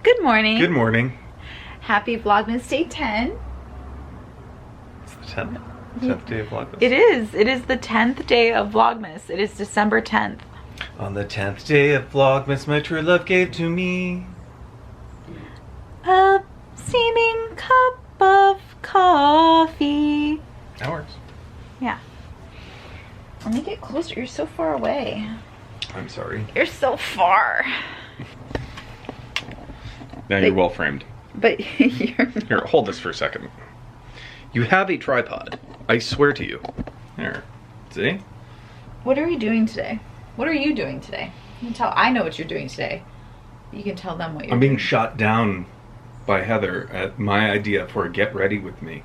Good morning. Good morning. Happy Vlogmas Day 10. It's the 10th. 10th day of Vlogmas. It is. It is the 10th day of Vlogmas. It is December 10th. On the 10th day of Vlogmas, my true love gave to me A steaming cup of coffee. That works. Yeah. Let me get closer. You're so far away. I'm sorry. You're so far. Now you're well framed. But you're not. Here, hold this for a second. You have a tripod. I swear to you. There. See? What are we doing today? What are you doing today? You can tell. I know what you're doing today. You can tell them what you're I'm doing. being shot down by Heather at my idea for a get ready with me.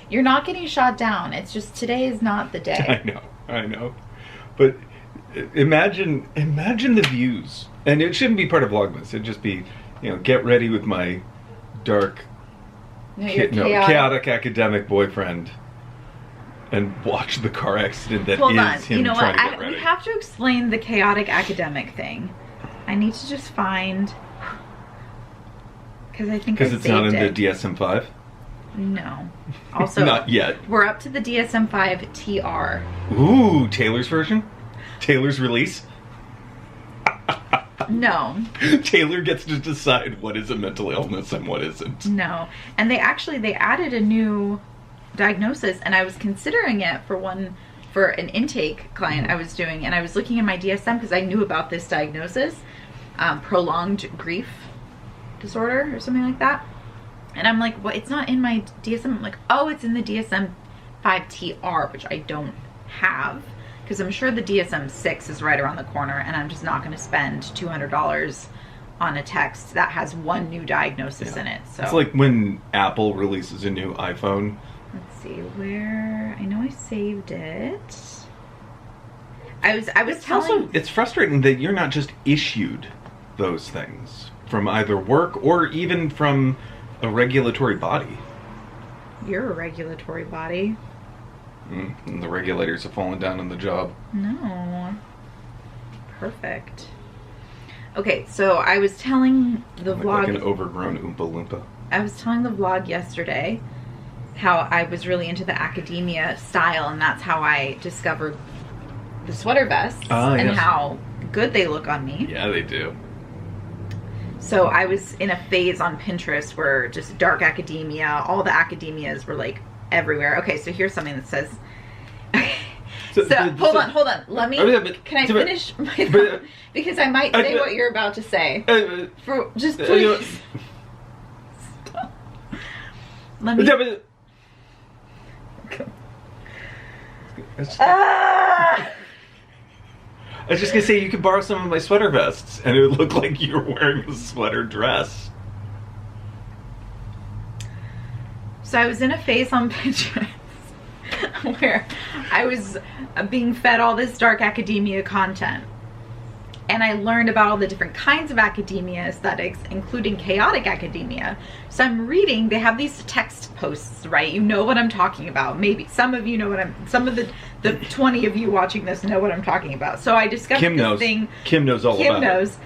You're not getting shot down. It's just today is not the day. I know. But imagine the views. And it shouldn't be part of Vlogmas. It'd just be, get ready with my dark, chaotic academic boyfriend and watch the car accident that Hold is on. him You know trying what? to get ready. We have to explain the chaotic academic thing. I need to just find, because I think I saved it. Because it's not in the DSM-5? No. Also, not yet. We're up to the DSM-5 TR. Ooh, Taylor's version? Taylor's release? No. Taylor gets to decide what is a mental illness and what isn't. No. And they added a new diagnosis, and I was considering it for an intake client I was doing, and I was looking in my DSM because I knew about this diagnosis, prolonged grief disorder or something like that. And I'm like, well, it's not in my DSM. I'm like, oh, it's in the DSM-5 TR, which I don't have, because I'm sure the DSM-6 is right around the corner, and I'm just not going to spend $200 on a text that has one new diagnosis in it. So it's like when Apple releases a new iPhone. Let's see where. I know I saved it. I was telling. Also, it's frustrating that you're not just issued those things from either work or even from a regulatory body. You're a regulatory body. And the regulators have fallen down on the job. No. Perfect. Okay, so I was telling the vlog. Like an overgrown Oompa Loompa. I was telling the vlog yesterday how I was really into the academia style, and that's how I discovered the sweater vests and yes. how good they look on me. Yeah, they do. So I was in a phase on Pinterest where just dark academia, all the academias were like everywhere. Okay, so here's something that says, hold on. Let me, can I finish my thought? Because I might say what you're about to say. Just please. Stop. Let me. I was just gonna say, you could borrow some of my sweater vests and it would look like you were wearing a sweater dress. So I was in a phase on Pinterest where I was being fed all this dark academia content. And I learned about all the different kinds of academia aesthetics, including chaotic academia. So I'm reading, they have these text posts, right? You know what I'm talking about. Maybe some of you know what some of the 20 of you watching this know what I'm talking about. So I discovered this thing. Kim knows all about it. Kim knows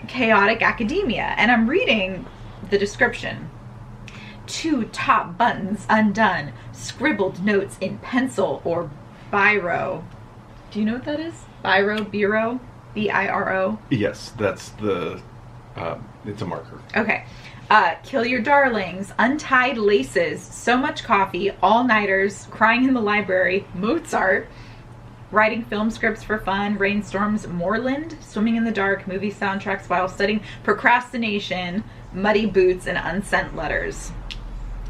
chaotic academia. And I'm reading the description. 2 top buttons undone, scribbled notes in pencil or biro. Do you know what that is? Biro? B-I-R-O? Yes, that's the, it's a marker. Okay. Kill your darlings, untied laces, so much coffee, all-nighters, crying in the library, Mozart, writing film scripts for fun, rainstorms, moorland, swimming in the dark, movie soundtracks while studying, procrastination, muddy boots, and unsent letters.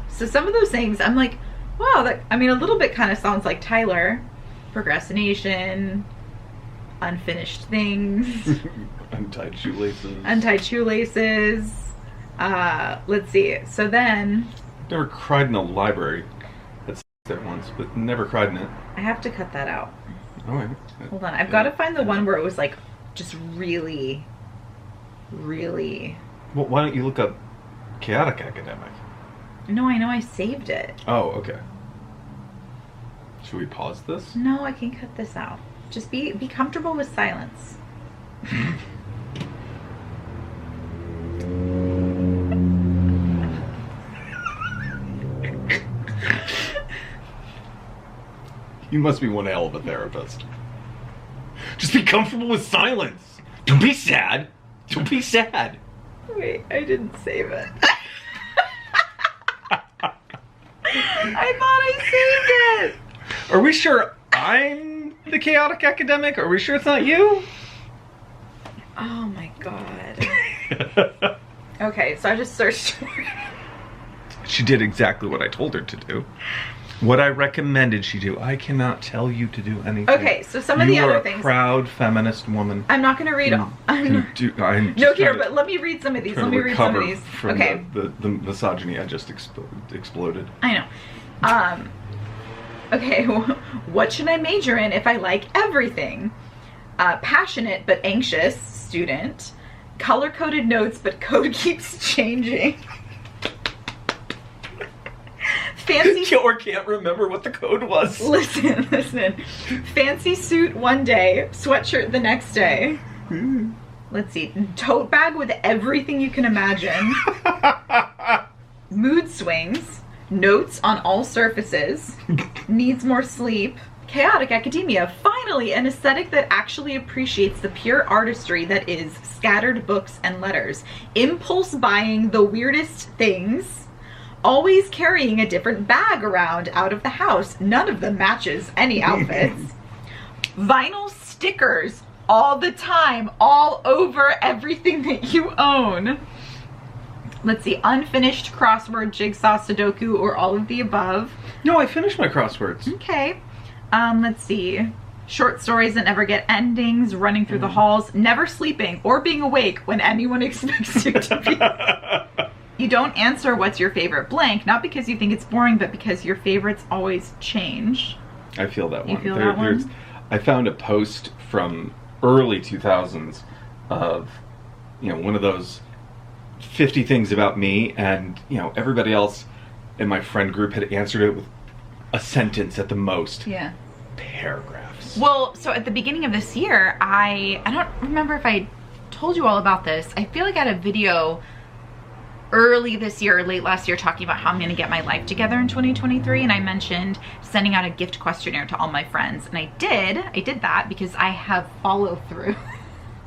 So some of those things, I'm like, wow, a little bit kind of sounds like Tyler. Procrastination, unfinished things. Untied shoelaces. Untied shoelaces. Let's see. So then... Never cried in the library. That's that once, but never cried in it. I have to cut that out. Alright. Hold on. I've got to find the one where it was like just really... Well, why don't you look up chaotic academic? No, I know I saved it. Oh, okay. Should we pause this? No, I can cut this out. Just be comfortable with silence. You must be one hell of a therapist. Just be comfortable with silence. Don't be sad. Don't be sad. Wait, I didn't save it. I thought I saved it. Are we sure I'm the chaotic academic? Are we sure it's not you? Oh my god. Okay, so I just searched for it. She did exactly what I told her to do. What I recommended she do. I cannot tell you to do anything. Okay, so some of the other things. You are a proud feminist woman. I'm not going to read all. No, here, but let me read some of these. Let me read some of these. Okay. The misogyny I just exploded. I know. Okay, what should I major in if I like everything? Passionate but anxious student. Color-coded notes, but code keeps changing. Fancy or can't remember what the code was. Listen. Fancy suit one day, sweatshirt the next day. Let's see. Tote bag with everything you can imagine. Mood swings. Notes on all surfaces. Needs more sleep. Chaotic academia. Finally, an aesthetic that actually appreciates the pure artistry that is scattered books and letters. Impulse buying the weirdest things. Always carrying a different bag around out of the house. None of them matches any outfits. Vinyl stickers all the time, all over everything that you own. Let's see, unfinished crossword, jigsaw, Sudoku, or all of the above. No, I finished my crosswords. Okay. Let's see. Short stories that never get endings, running through the halls, never sleeping or being awake when anyone expects you to be. You don't answer what's your favorite blank, not because you think it's boring, but because your favorites always change. I feel that one. You feel that one? I found a post from early 2000s of, one of those 50 things about me, and, everybody else in my friend group had answered it with a sentence at the most. Yeah. Paragraphs. Well, so at the beginning of this year, I don't remember if I told you all about this. I feel like I had a video early this year or late last year talking about how I'm going to get my life together in 2023, and I mentioned sending out a gift questionnaire to all my friends, and I did that because I have follow through.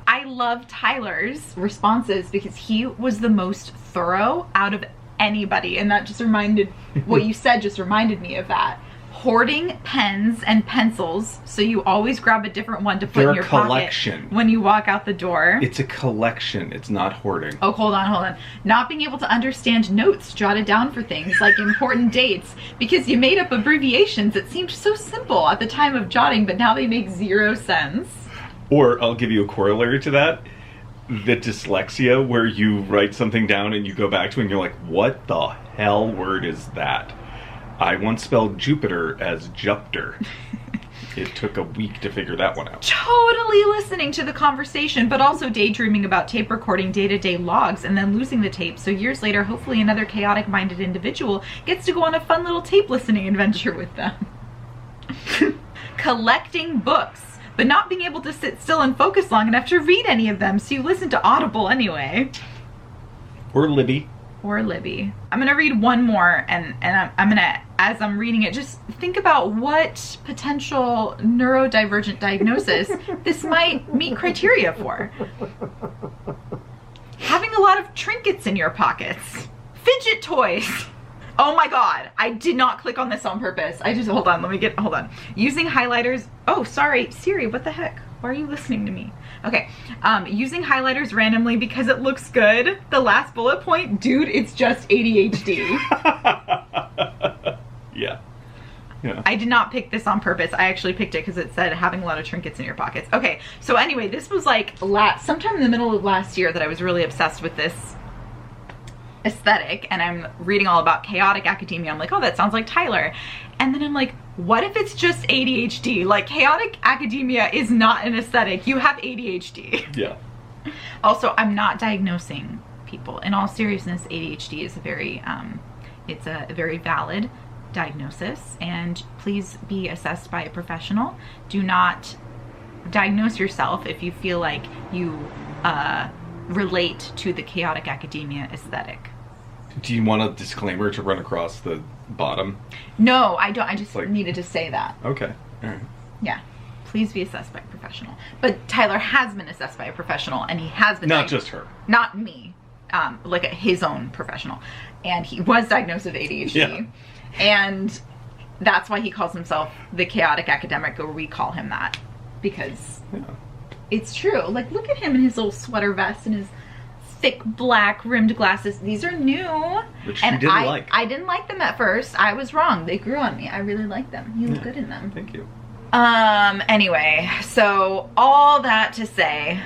I love Tyler's responses because he was the most thorough out of anybody, and that just reminded what you said just reminded me of that. Hoarding pens and pencils, so you always grab a different one to put in your pocket when you walk out the door. It's a collection. It's not hoarding. Oh, hold on. Not being able to understand notes jotted down for things like important dates because you made up abbreviations that seemed so simple at the time of jotting, but now they make zero sense. Or I'll give you a corollary to that. The dyslexia, where you write something down and you go back to it and you're like, what the hell word is that? I once spelled Jupiter as Jupter. It took a week to figure that one out. Totally listening to the conversation, but also daydreaming about tape recording day-to-day logs and then losing the tape. So years later, hopefully another chaotic-minded individual gets to go on a fun little tape listening adventure with them. Collecting books, but not being able to sit still and focus long enough to read any of them, so you listen to Audible anyway. Or Libby. I'm gonna read one more, and I'm gonna, as I'm reading it, just think about what potential neurodivergent diagnosis this might meet criteria for. Having a lot of trinkets in your pockets. Fidget toys. Oh my god, I did not click on this on purpose. Hold on. Using highlighters. Oh, sorry, Siri, what the heck? Why are you listening to me? Okay, using highlighters randomly because it looks good. The last bullet point, dude, it's just ADHD. Yeah. I did not pick this on purpose. I actually picked it because it said having a lot of trinkets in your pockets. Okay, so anyway, this was like sometime in the middle of last year that I was really obsessed with this aesthetic, and I'm reading all about chaotic academia. I'm like, oh, that sounds like Tyler. And then I'm like, what if it's just ADHD? Like, chaotic academia is not an aesthetic. You have ADHD. Yeah. Also, I'm not diagnosing people. In all seriousness, ADHD is a very, it's a very valid diagnosis, and please be assessed by a professional. Do not diagnose yourself if you feel like you relate to the chaotic academia aesthetic. Do you want a disclaimer to run across the bottom? No, I don't. I just needed to say that. Okay. right. Yeah. Please be assessed by a professional. But Tyler has been assessed by a professional, and he has been not just her. Not me. Like his own professional. And he was diagnosed with ADHD. Yeah. And that's why he calls himself the chaotic academic, or we call him that. Because it's true. Like, look at him in his little sweater vest and his thick black rimmed glasses. These are new. Which you didn't like. I didn't like them at first. I was wrong. They grew on me. I really like them. You look good in them. Thank you. Anyway, so all that to say,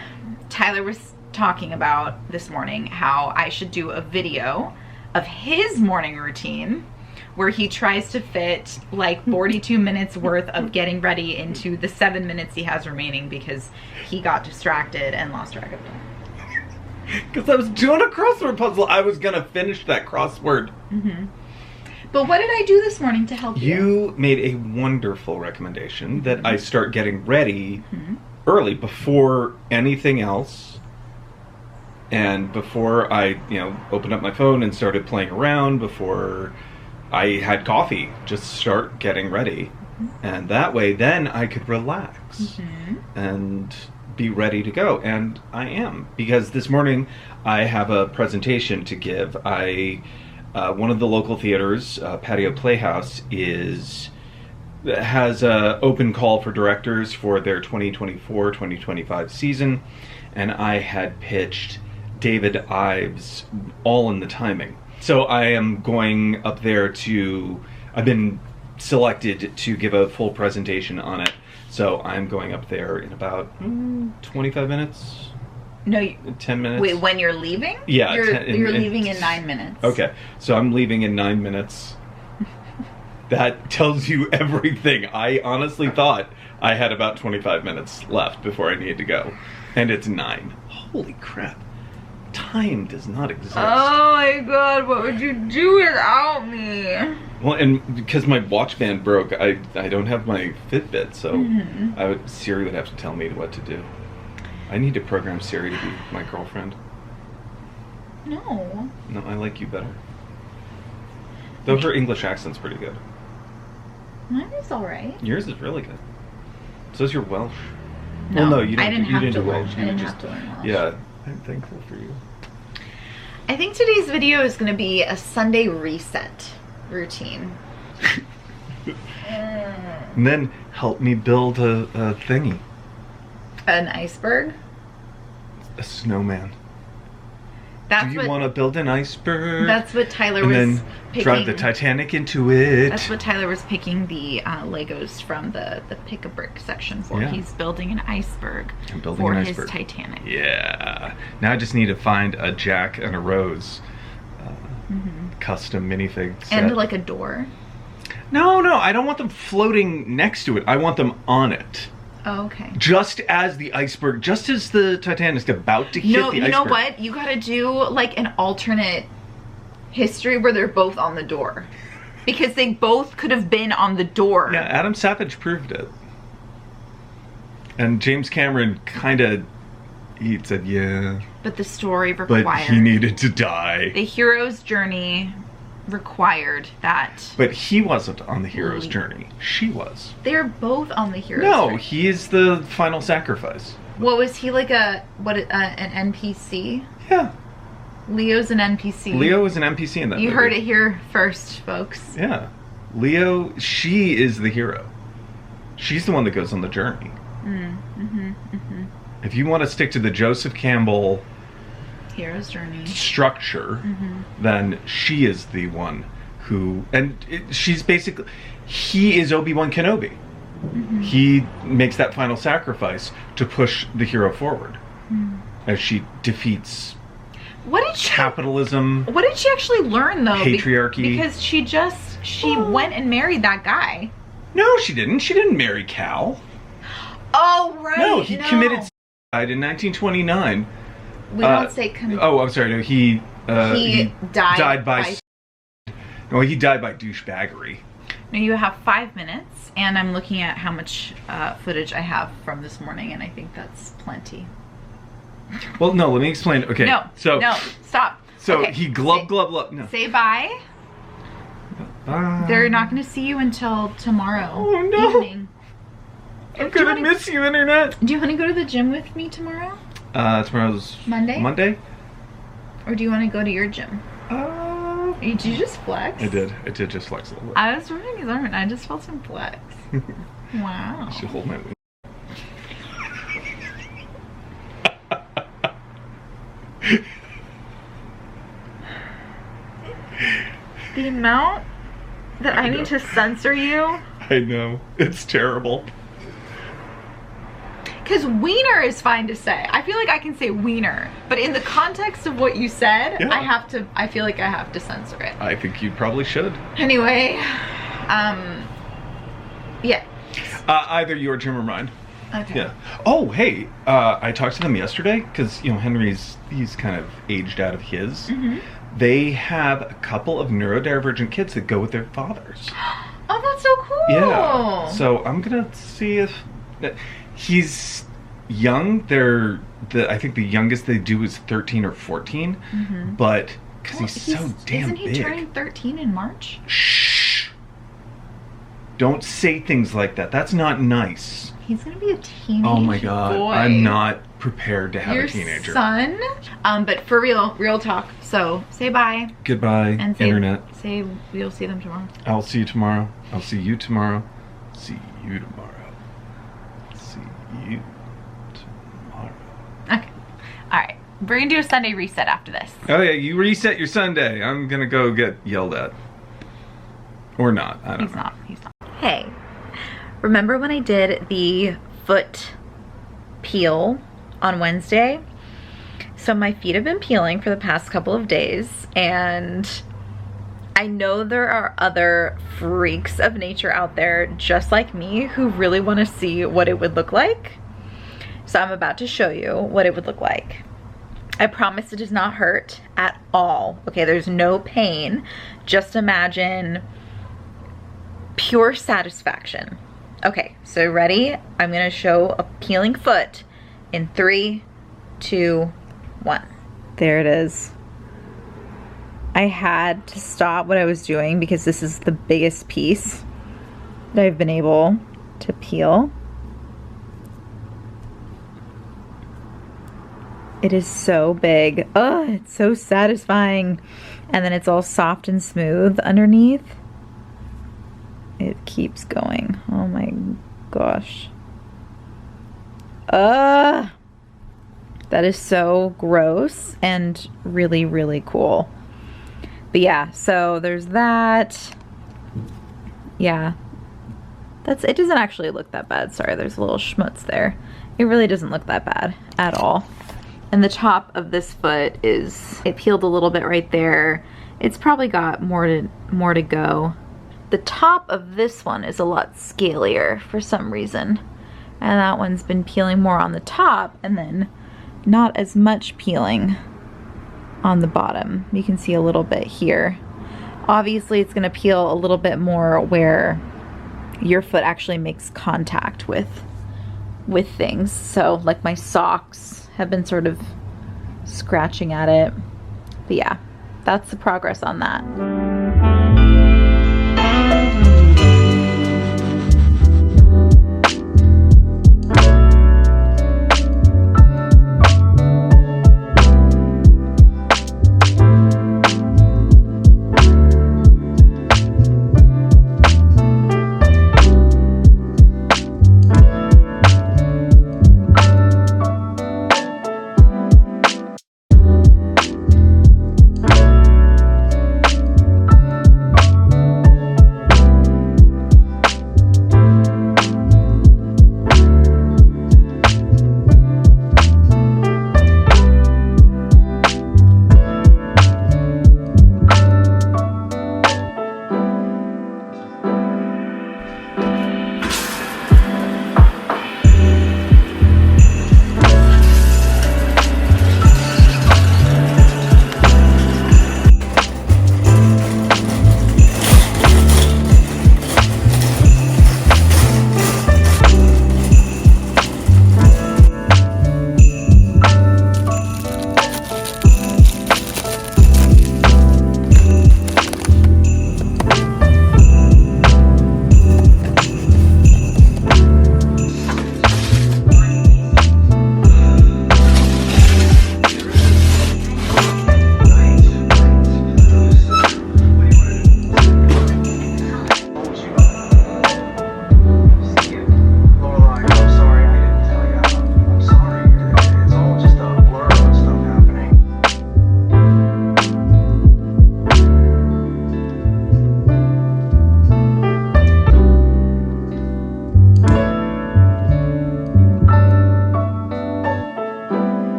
Tyler was talking about this morning how I should do a video of his morning routine where he tries to fit like 42 minutes worth of getting ready into the 7 minutes he has remaining because he got distracted and lost track of time. Because I was doing a crossword puzzle. I was going to finish that crossword. Mm-hmm. But what did I do this morning to help you? You made a wonderful recommendation that I start getting ready early, before anything else. And before I, opened up my phone and started playing around, before I had coffee, just start getting ready. And that way, then I could relax and be ready to go. And I am. Because this morning, I have a presentation to give. One of the local theaters, Patio Playhouse, has an open call for directors for their 2024-2025 season, and I had pitched David Ives All in the Timing. So I am going up there I've been selected to give a full presentation on it, so I'm going up there in about 25 minutes. No, 10 minutes. Wait, when you're leaving? Yeah. You're leaving in 9 minutes. Okay, so I'm leaving in 9 minutes. That tells you everything. I honestly thought I had about 25 minutes left before I needed to go. And it's 9. Holy crap. Time does not exist. Oh my god, what would you do without me? Well, and because my watch band broke, I don't have my Fitbit, so Siri would have to tell me what to do. I need to program Siri to be my girlfriend. No. No, I like you better. Though her English accent's pretty good. Mine is alright. Yours is really good. So's your Welsh. No, well, no, you I didn't have to do learn. Welsh. I didn't have to learn Welsh. Yeah, I'm thankful for you. I think today's video is going to be a Sunday reset routine. And then help me build a thingy. An iceberg? A snowman. That's Do you want to build an iceberg? That's what Tyler and was then picking. drive the Titanic into it. That's what Tyler was picking the Legos from the pick-a-brick section for. Yeah. He's building an iceberg for his Titanic. Yeah. Now I just need to find a Jack and a Rose custom minifig set. And like a door. No, I don't want them floating next to it. I want them on it. Oh, okay. Just as the iceberg, just as the Titanic's about to hit the iceberg. No, you know what? You gotta do like an alternate history where they're both on the door. Because they both could have been on the door. Yeah, Adam Savage proved it. And James Cameron he said, yeah. But the story required. But he needed to die. The hero's journey required that. But he wasn't on the hero's journey. She was. They're both on the hero's journey. No, he is the final sacrifice. What was he like an NPC? Yeah. Leo's an NPC. Leo is an NPC in that You movie. heard it here first, folks. Yeah. Leo, she is the hero. She's the one that goes on the journey. If you want to stick to the Joseph Campbell hero's journey structure, then she is the one who, she's basically, he is Obi-Wan Kenobi. He makes that final sacrifice to push the hero forward as she defeats capitalism. What did she actually learn though? Patriarchy. Because she went and married that guy. No, she didn't. She didn't marry Cal. Oh, right. No, he committed suicide in 1929. We don't say oh, I'm sorry. No, he died by. No, he died by douchebaggery. Now you have 5 minutes, and I'm looking at how much footage I have from this morning, and I think that's plenty. Well, no, let me explain. Okay. No, stop. So okay. he glub. No. Say bye. Bye. They're not going to see you until tomorrow evening. I'm gonna miss you, internet. Do you want to go to the gym with me tomorrow? Tomorrow's Monday? Or do you want to go to your gym? Did you just flex? I did just flex a little bit. I was rubbing his arm and I just felt some flex. Wow. I should hold my wing. The amount that I need to censor you. I know. It's terrible. Because wiener is fine to say. I feel like I can say wiener, but in the context of what you said, yeah. I feel like I have to censor it. I think you probably should. Anyway, yeah. Either your gym or mine. Okay. Yeah. Oh, hey, I talked to them yesterday because, you know, he's kind of aged out of his. Mm-hmm. They have a couple of neurodivergent kids that go with their fathers. Oh, that's so cool. Yeah. So I'm gonna see if he's young. I think the youngest they do is 13 or 14. Mm-hmm. But because he's so damn big. Isn't he turning 13 in March? Shh. Don't say things like that. That's not nice. He's gonna be a teenager. Oh my god. Boy. I'm not prepared to have Your a teenager. Son? But for real talk. So say bye. Goodbye, and say, internet. Say we'll see them tomorrow. I'll see you tomorrow. I'll see you tomorrow. See you tomorrow. See you tomorrow. Okay. Alright. We're gonna do a Sunday reset after this. Oh yeah, you reset your Sunday. I'm gonna go get yelled at. Or not. I don't know. He's not. Hey. Remember when I did the foot peel on Wednesday? So my feet have been peeling for the past couple of days, and I know there are other freaks of nature out there just like me who really want to see what it would look like. So I'm about to show you what it would look like. I promise it does not hurt at all. Okay, there's no pain. Just imagine pure satisfaction. Okay, so ready? I'm gonna show a peeling foot in 3, 2, 1. There it is. I had to stop what I was doing because this is the biggest piece that I've been able to peel. It is so big. Oh, it's so satisfying. And then it's all soft and smooth underneath. It keeps going. Oh my gosh. That is so gross and really, really cool. But yeah, so there's that. Yeah. It doesn't actually look that bad. Sorry, there's a little schmutz there. It really doesn't look that bad at all. And the top of this foot it peeled a little bit right there. It's probably got more to go. The top of this one is a lot scalier for some reason. And that one's been peeling more on the top and then not as much peeling on the bottom. You can see a little bit here. Obviously it's gonna peel a little bit more where your foot actually makes contact with things. So like my socks have been sort of scratching at it. But yeah, that's the progress on that.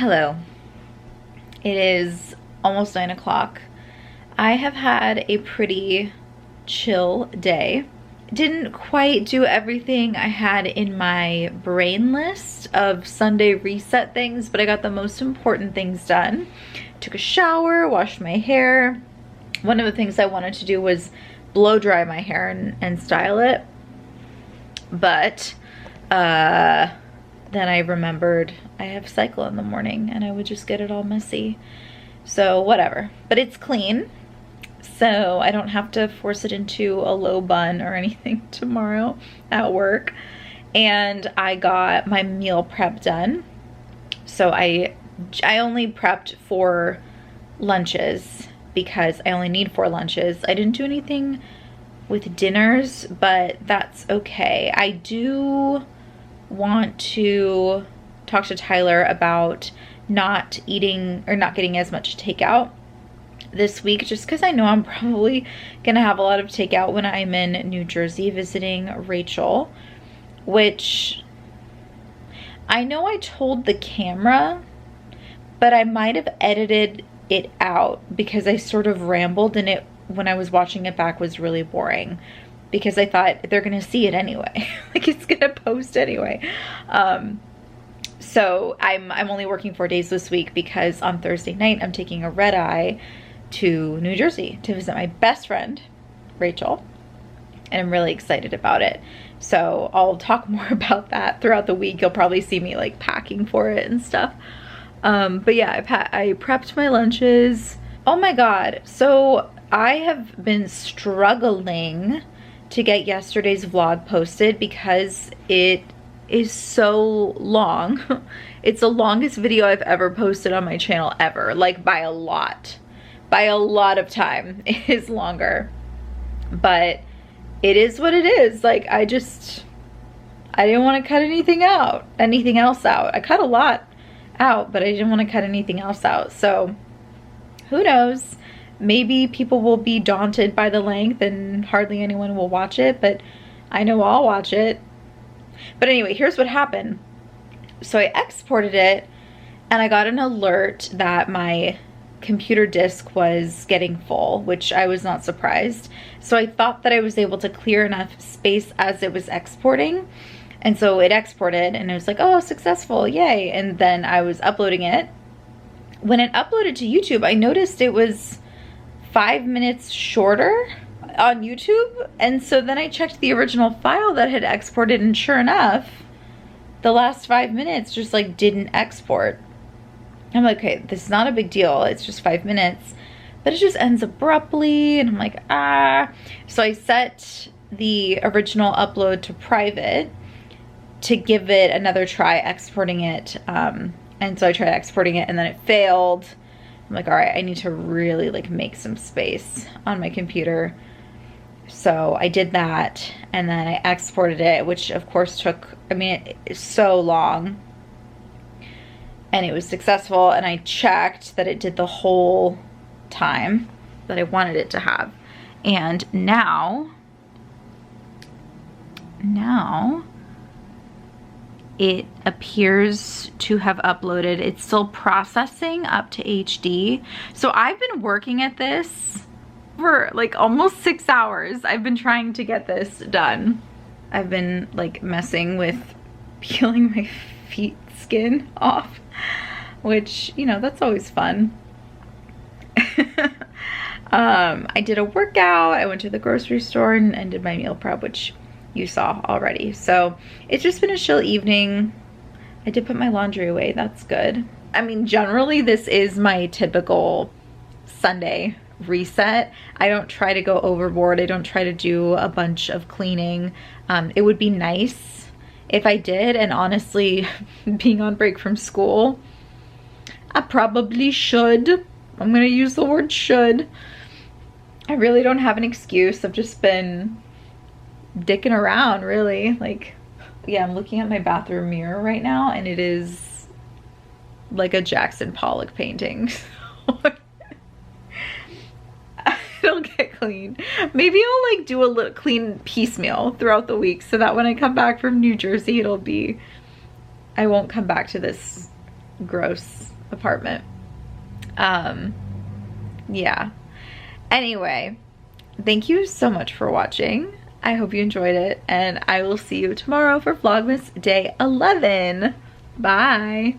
Hello. It is almost 9 o'clock. I have had a pretty chill day. Didn't quite do everything I had in my brain list of Sunday reset things, but I got the most important things done. Took a shower, washed my hair. One of the things I wanted to do was blow dry my hair and style it. But then I remembered I have cycle in the morning and I would just get it all messy. So whatever, but it's clean. So I don't have to force it into a low bun or anything tomorrow at work. And I got my meal prep done. So I only prepped 4 lunches because I only need 4 lunches. I didn't do anything with dinners, but that's okay. I do want to talk to Tyler about not eating or not getting as much takeout this week, just because I know I'm probably gonna have a lot of takeout when I'm in New Jersey visiting Rachel, which I know I told the camera, but I might have edited it out because I sort of rambled and it, when I was watching it back, was really boring because I thought they're gonna see it anyway. Like it's gonna post anyway. So I'm only working 4 days this week because on Thursday night I'm taking a red eye to New Jersey to visit my best friend, Rachel, and I'm really excited about it. So I'll talk more about that throughout the week. You'll probably see me like packing for it and stuff. But yeah, I prepped my lunches. Oh my God. So I have been struggling to get yesterday's vlog posted because it is so long. It's the longest video I've ever posted on my channel ever, like by a lot of time. It is longer, but it is what it is. Like I didn't want to cut anything else out. I cut a lot out, but I didn't want to cut anything else out. So who knows? Maybe people will be daunted by the length and hardly anyone will watch it, but I know I'll watch it. But anyway, here's what happened. So I exported it and I got an alert that my computer disk was getting full, which I was not surprised. So I thought that I was able to clear enough space as it was exporting. And so it exported and it was like, oh, successful, yay. And then I was uploading it. When it uploaded to YouTube, I noticed it was 5 minutes shorter on YouTube. And so then I checked the original file that had exported, and sure enough, the last 5 minutes just like didn't export. I'm like, okay, this is not a big deal. It's just 5 minutes, but it just ends abruptly. And I'm like, ah. So I set the original upload to private to give it another try exporting it. And so I tried exporting it and then it failed. I'm like, all right, I need to really like make some space on my computer. So I did that and then I exported it, which of course took, I mean, it's so long. And it was successful, and I checked that it did the whole time that I wanted it to have. And now it appears to have uploaded. It's still processing up to HD. So I've been working at this for like almost 6 hours. I've been trying to get this done. I've been like messing with peeling my feet skin off, which, you know, that's always fun. I did a workout. I went to the grocery store and did my meal prep, which you saw already. So it's just been a chill evening. I did put my laundry away. That's good. I mean, generally this is my typical Sunday reset. I don't try to go overboard. I don't try to do a bunch of cleaning. It would be nice if I did, and honestly, being on break from school, I probably should. I'm gonna use the word should. I really don't have an excuse. I've just been dicking around, really. Like, yeah, I'm looking at my bathroom mirror right now and it is like a Jackson Pollock painting. It'll get clean. Maybe I'll like do a little clean piecemeal throughout the week so that when I come back from New Jersey, it'll be, I won't come back to this gross apartment. Yeah. Anyway, thank you so much for watching. I hope you enjoyed it, and I will see you tomorrow for Vlogmas day 11. Bye.